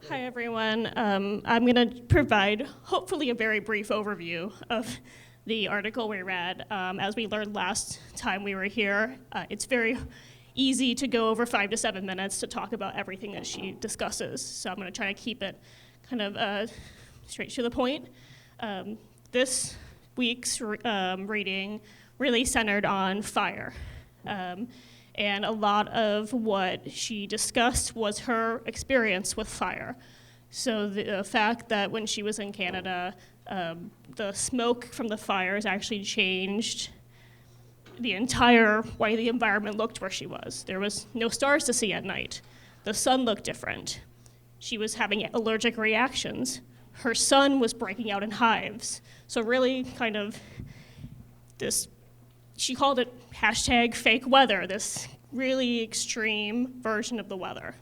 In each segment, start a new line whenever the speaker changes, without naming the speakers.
Hi, everyone. I'm going to provide, hopefully, a very brief overview of the article we read. As we learned last time we were here, it's very easy to go over 5 to 7 minutes to talk about everything that she discusses. So I'm going to try to keep it kind of straight to the point. This week's reading really centered on fire. And a lot of what she discussed was her experience with fire. So the fact that when she was in Canada, the smoke from the fires actually changed the entire way the environment looked where she was. There was no stars to see at night. The sun looked different. She was having allergic reactions. Her son was breaking out in hives. So really kind of this, she called it #fake weather, this really extreme version of the weather.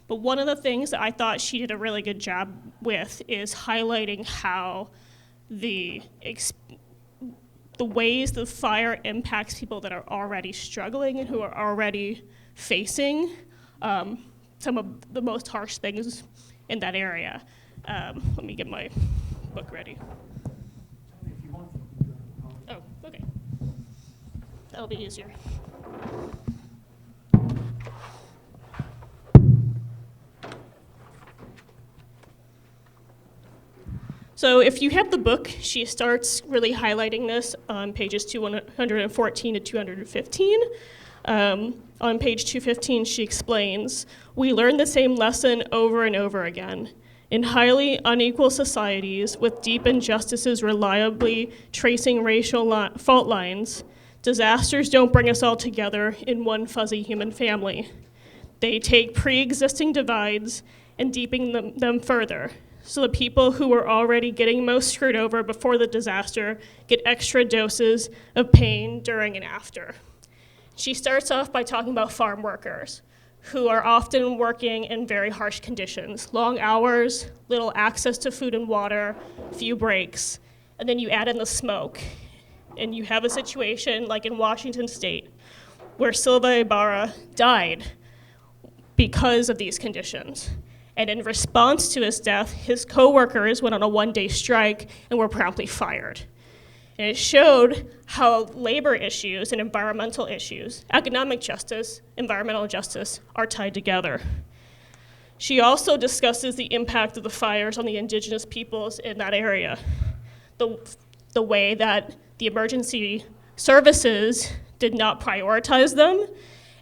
But one of the things that I thought she did a really good job with is highlighting how the ways the fire impacts people that are already struggling and who are already facing some of the most harsh things in that area. Let me get my book ready. Oh, okay. That'll be easier. So if you have the book, she starts really highlighting this on pages 214 to 215. On page 215, she explains, "We learn the same lesson over and over again. In highly unequal societies with deep injustices reliably tracing racial fault lines, disasters don't bring us all together in one fuzzy human family. They take pre-existing divides and deepen them further. So the people who were already getting most screwed over before the disaster get extra doses of pain during and after." She starts off by talking about farm workers who are often working in very harsh conditions, long hours, little access to food and water, few breaks, and then you add in the smoke. And you have a situation like in Washington State where Silva Ibarra died because of these conditions. And in response to his death, his coworkers went on a one-day strike and were promptly fired. And it showed how labor issues and environmental issues, economic justice, environmental justice, are tied together. She also discusses the impact of the fires on the indigenous peoples in that area, the way that the emergency services did not prioritize them.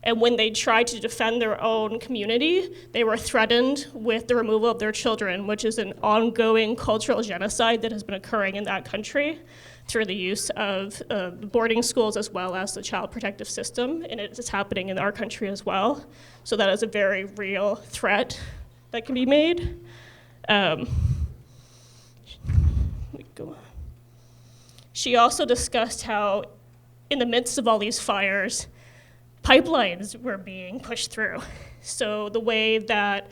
And when they tried to defend their own community, they were threatened with the removal of their children, which is an ongoing cultural genocide that has been occurring in that country through the use of boarding schools as well as the child protective system. And it is happening in our country as well. So that is a very real threat that can be made. She also discussed how in the midst of all these fires, pipelines were being pushed through. So the way that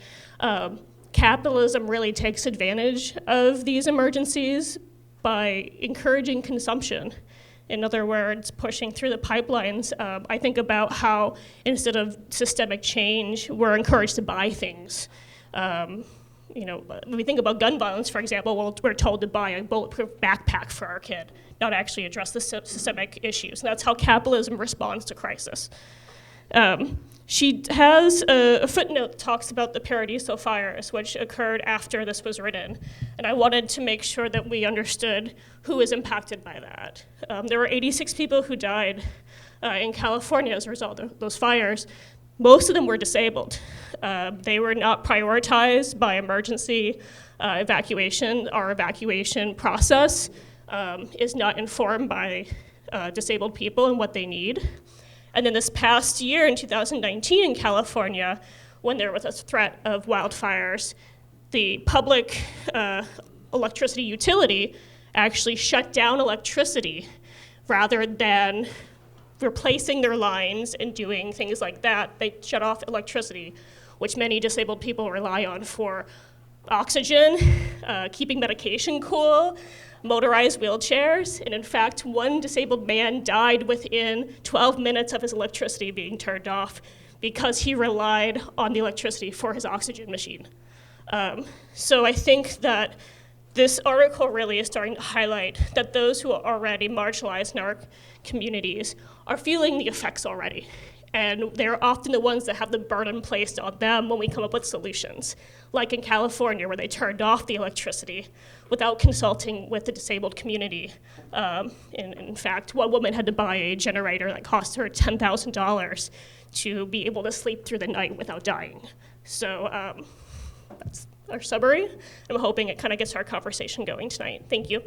capitalism really takes advantage of these emergencies by encouraging consumption. In other words, pushing through the pipelines. I think about how instead of systemic change, we're encouraged to buy things. When we think about gun violence, for example, well, we're told to buy a bulletproof backpack for our kid, not actually address the systemic issues. And that's how capitalism responds to crisis. She has a footnote that talks about the Paradiso fires, which occurred after this was written. And I wanted to make sure that we understood who is impacted by that. There were 86 people who died in California as a result of those fires. Most of them were disabled. They were not prioritized by emergency evacuation. Our evacuation process is not informed by disabled people and what they need. And then this past year in 2019 in California, when there was a threat of wildfires, the public electricity utility actually shut down electricity rather than replacing their lines and doing things like that. They shut off electricity, which many disabled people rely on for oxygen, keeping medication cool, motorized wheelchairs, and in fact, one disabled man died within 12 minutes of his electricity being turned off because he relied on the electricity for his oxygen machine. So I think that this article really is starting to highlight that those who are already marginalized in our communities are feeling the effects already. And they're often the ones that have the burden placed on them when we come up with solutions. Like in California, where they turned off the electricity without consulting with the disabled community. In fact, one woman had to buy a generator that cost her $10,000 to be able to sleep through the night without dying. So that's our summary. I'm hoping it kind of gets our conversation going tonight. Thank you.